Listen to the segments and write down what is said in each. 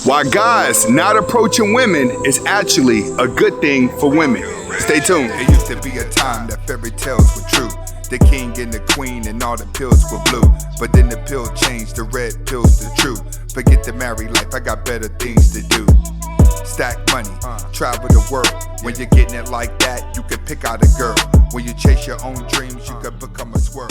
Why guys not approaching women is actually a good thing for women. Stay tuned. It used to be a time that fairy tales were true. The king and the queen and all the pills were blue. But then the pill changed, the red pill's the truth. Forget the married life, I got better things to do. Stack money, travel the world. When you're getting it like that, you can pick out a girl. When you chase your own dreams, you can become a squirrel.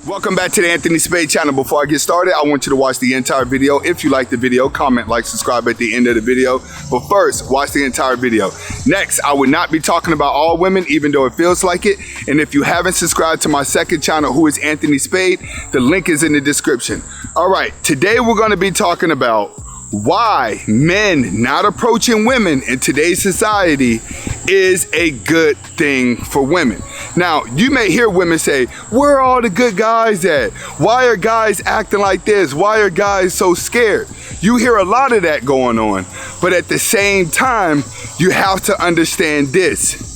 Welcome back to the Anthony Spade channel. Before I get started, I want you to watch the entire video. If you like the video, comment, like, subscribe at the end of the video. But first, watch the entire video. Next, I would not be talking about all women, even though it feels like it. And if you haven't subscribed to my second channel, who is Anthony Spade, the link is in the description. All right, today we're going to be talking about why men not approaching women in today's society is a good thing for women. Now, you may hear women say, where are all the good guys at? Why are guys acting like this? Why are guys so scared? You hear a lot of that going on, but at the same time, you have to understand this.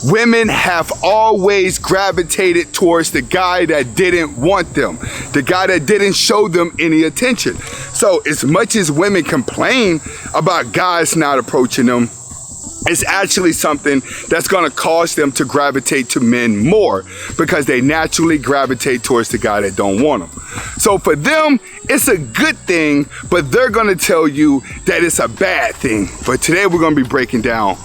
Women have always gravitated towards the guy that didn't want them, the guy that didn't show them any attention. So as much as women complain about guys not approaching them, it's actually something that's gonna cause them to gravitate to men more because they naturally gravitate towards the guy that don't want them. So for them, it's a good thing, but they're gonna tell you that it's a bad thing. But today we're gonna be breaking down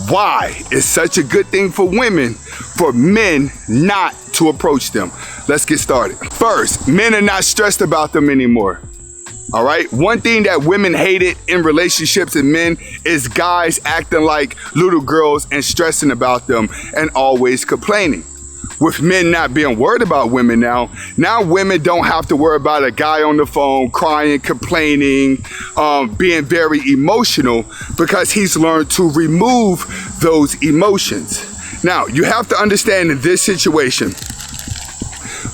why it's such a good thing for women for men not to approach them. Let's get started. First, men are not stressed about them anymore. All right, one thing that women hated in relationships and men is guys acting like little girls and stressing about them and always complaining. With men not being worried about women now women don't have to worry about a guy on the phone crying, complaining, being very emotional because he's learned to remove those emotions. Now, you have to understand in this situation,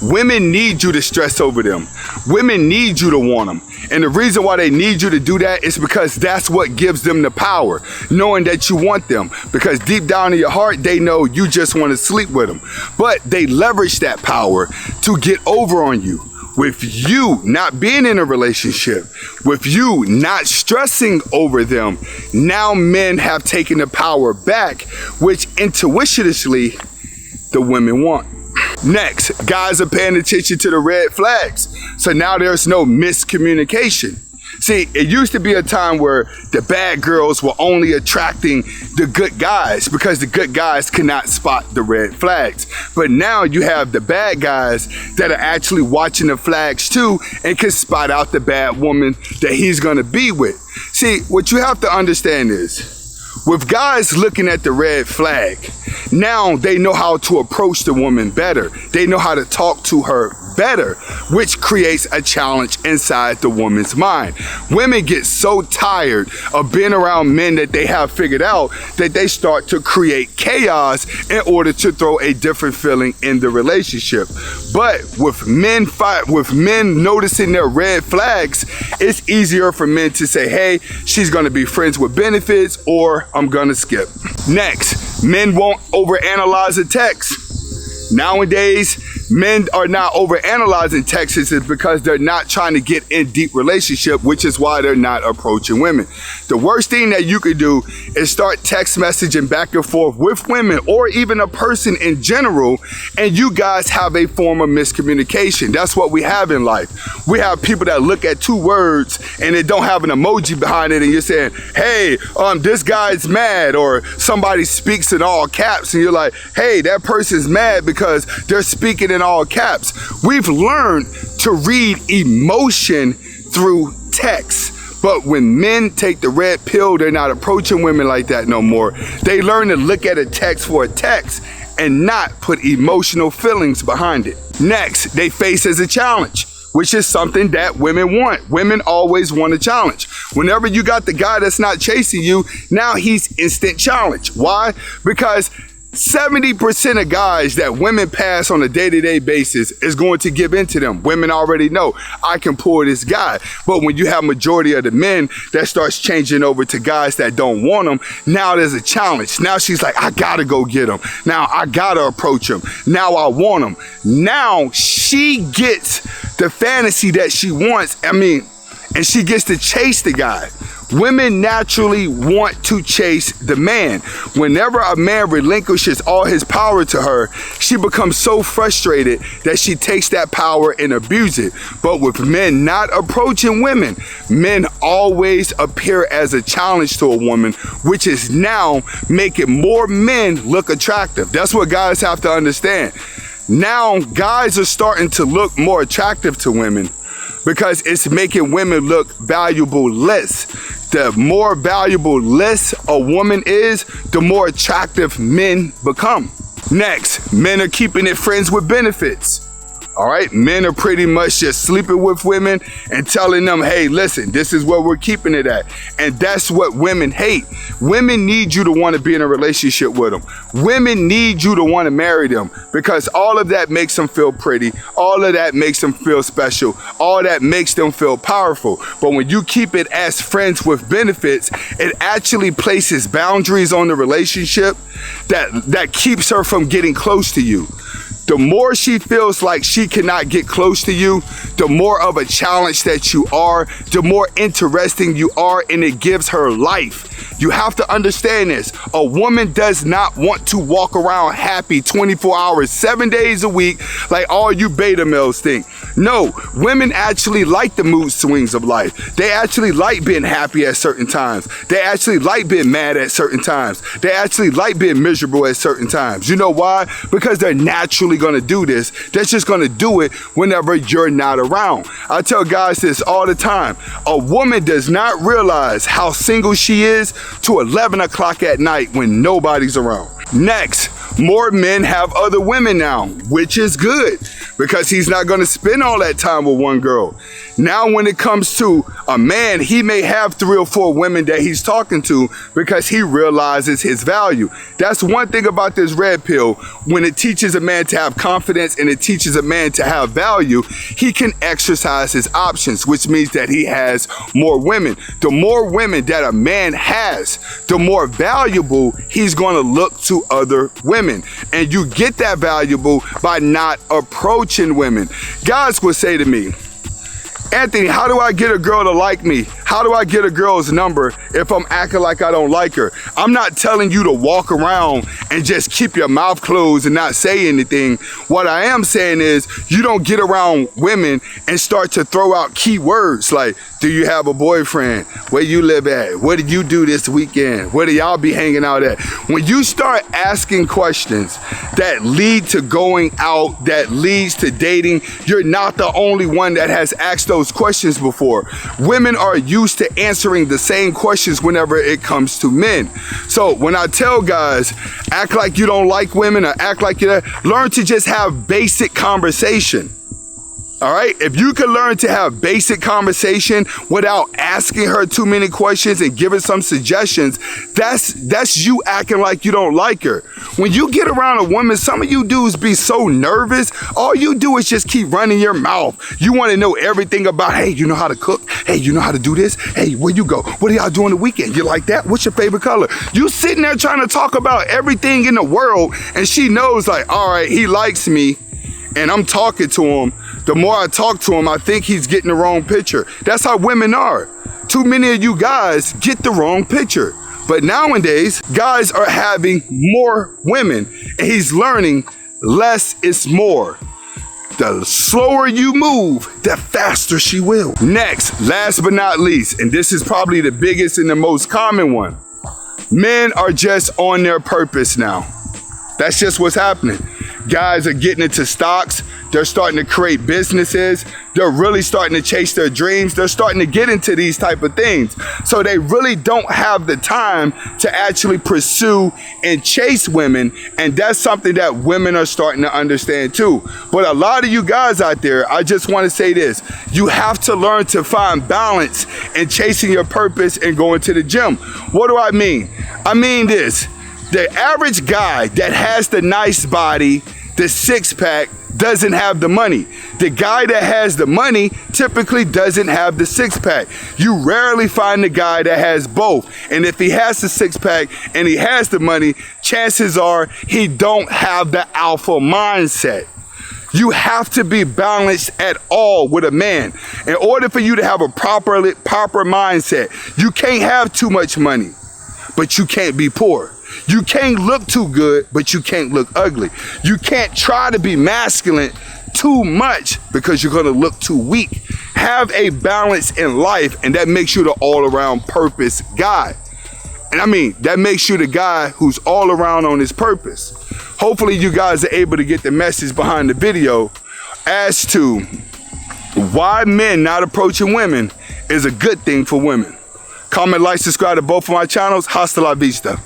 women need you to stress over them. Women need you to want them. And the reason why they need you to do that is because that's what gives them the power, knowing that you want them. Because deep down in your heart, they know you just want to sleep with them. But they leverage that power to get over on you. With you not being in a relationship, with you not stressing over them, now men have taken the power back, which intuitively the women want. Next, guys are paying attention to the red flags. So now there's no miscommunication. See, it used to be a time where the bad girls were only attracting the good guys because the good guys cannot spot the red flags. But now you have the bad guys that are actually watching the flags too and can spot out the bad woman that he's gonna be with. See, what you have to understand is, with guys looking at the red flag, now they know how to approach the woman better. They know how to talk to her better, which creates a challenge inside the woman's mind. Women get so tired of being around men that they have figured out that they start to create chaos in order to throw a different feeling in the relationship. But with men noticing their red flags, it's easier for men to say, hey, she's gonna be friends with benefits or I'm gonna skip. Next, men won't overanalyze a text. Nowadays, men are not overanalyzing texts is because they're not trying to get in deep relationship, which is why they're not approaching women. The worst thing that you could do is start text messaging back and forth with women or even a person in general, and you guys have a form of miscommunication. That's what we have in life. We have people that look at two words and they don't have an emoji behind it, and you're saying, hey, this guy's mad, or somebody speaks in all caps and you're like, hey, that person's mad because they're speaking in all caps. We've learned to read emotion through text. But when men take the red pill, they're not approaching women like that no more. They learn to look at a text for a text and not put emotional feelings behind it. Next, they face as a challenge, which is something that women want. Women always want a challenge. Whenever you got the guy that's not chasing you, now he's instant challenge. Why? Because 70% of guys that women pass on a day-to-day basis is going to give in to them. Women already know, I can pull this guy. But when you have majority of the men that starts changing over to guys that don't want them, now there's a challenge. Now she's like, I gotta go get him. Now I gotta approach him. Now I want him. Now she gets the fantasy that she wants. I mean, and she gets to chase the guy. Women naturally want to chase the man. Whenever a man relinquishes all his power to her, she becomes so frustrated that she takes that power and abuses it. But with men not approaching women, men always appear as a challenge to a woman, which is now making more men look attractive. That's what guys have to understand. Now guys are starting to look more attractive to women because it's making women look valuable less. The more valuable less a woman is, the more attractive men become. Next, men are keeping it friends with benefits. All right, men are pretty much just sleeping with women and telling them, hey, listen, this is where we're keeping it at. And that's what women hate. Women need you to want to be in a relationship with them. Women need you to want to marry them because all of that makes them feel pretty. All of that makes them feel special. All that makes them feel powerful. But when you keep it as friends with benefits, it actually places boundaries on the relationship that keeps her from getting close to you. The more she feels like she cannot get close to you, the more of a challenge that you are, the more interesting you are, and it gives her life. You have to understand this. A woman does not want to walk around happy 24 hours, 7 days a week, like all you beta males think. No, women actually like the mood swings of life. They actually like being happy at certain times. They actually like being mad at certain times. They actually like being miserable at certain times. You know why? Because they're naturally going to do this. They're just going to do it whenever you're not around. I tell guys this all the time. A woman does not realize how single she is to 11 o'clock at night when nobody's around. Next, more men have other women now, which is good because he's not going to spend all that time with one girl. Now, when it comes to a man, he may have 3 or 4 women that he's talking to because he realizes his value. That's one thing about this red pill. When it teaches a man to have confidence and it teaches a man to have value, he can exercise his options, which means that he has more women. The more women that a man has, the more valuable he's going to look to other women. And you get that valuable by not approaching women. Guys will say to me, Anthony, how do I get a girl to like me? How do I get a girl's number if I'm acting like I don't like her? I'm not telling you to walk around and just keep your mouth closed and not say anything. What I am saying is you don't get around women and start to throw out key words like, do you have a boyfriend? Where you live at? What did you do this weekend? Where do y'all be hanging out at? When you start asking questions that lead to going out, that leads to dating, you're not the only one that has asked those questions before. Women are used to answering the same questions whenever it comes to men. So when I tell guys, act like you don't like women or act like you learn to just have basic conversation. All right, if you can learn to have basic conversation without asking her too many questions and giving some suggestions, that's you acting like you don't like her. When you get around a woman, some of you dudes be so nervous. All you do is just keep running your mouth. You want to know everything about, hey, you know how to cook? Hey, you know how to do this? Hey, where you go? What are y'all doing the weekend? You like that? What's your favorite color? You sitting there trying to talk about everything in the world, and she knows like, all right, he likes me, and I'm talking to him. The more I talk to him, I think he's getting the wrong picture. That's how women are. Too many of you guys get the wrong picture. But nowadays, guys are having more women, and he's learning less is more. The slower you move, the faster she will. Next, last but not least, and this is probably the biggest and the most common one. Men are just on their purpose now. That's just what's happening. Guys are getting into stocks. They're starting to create businesses. They're really starting to chase their dreams. They're starting to get into these type of things. So they really don't have the time to actually pursue and chase women. And that's something that women are starting to understand too. But a lot of you guys out there, I just want to say this. You have to learn to find balance in chasing your purpose and going to the gym. What do I mean? I mean this. The average guy that has the nice body, the six-pack, doesn't have the money. The guy that has the money typically doesn't have the six-pack. You rarely find the guy that has both. And if he has the six-pack and he has the money, chances are he don't have the alpha mindset. You have to be balanced at all with a man. In order for you to have a proper mindset, you can't have too much money, but you can't be poor. You can't look too good, but you can't look ugly. You can't try to be masculine too much because you're gonna look too weak. Have a balance in life, and that makes you the all-around purpose guy. And I mean, that makes you the guy who's all around on his purpose. Hopefully you guys are able to get the message behind the video as to why men not approaching women is a good thing for women. Comment, like, subscribe to both of my channels. Hasta la vista.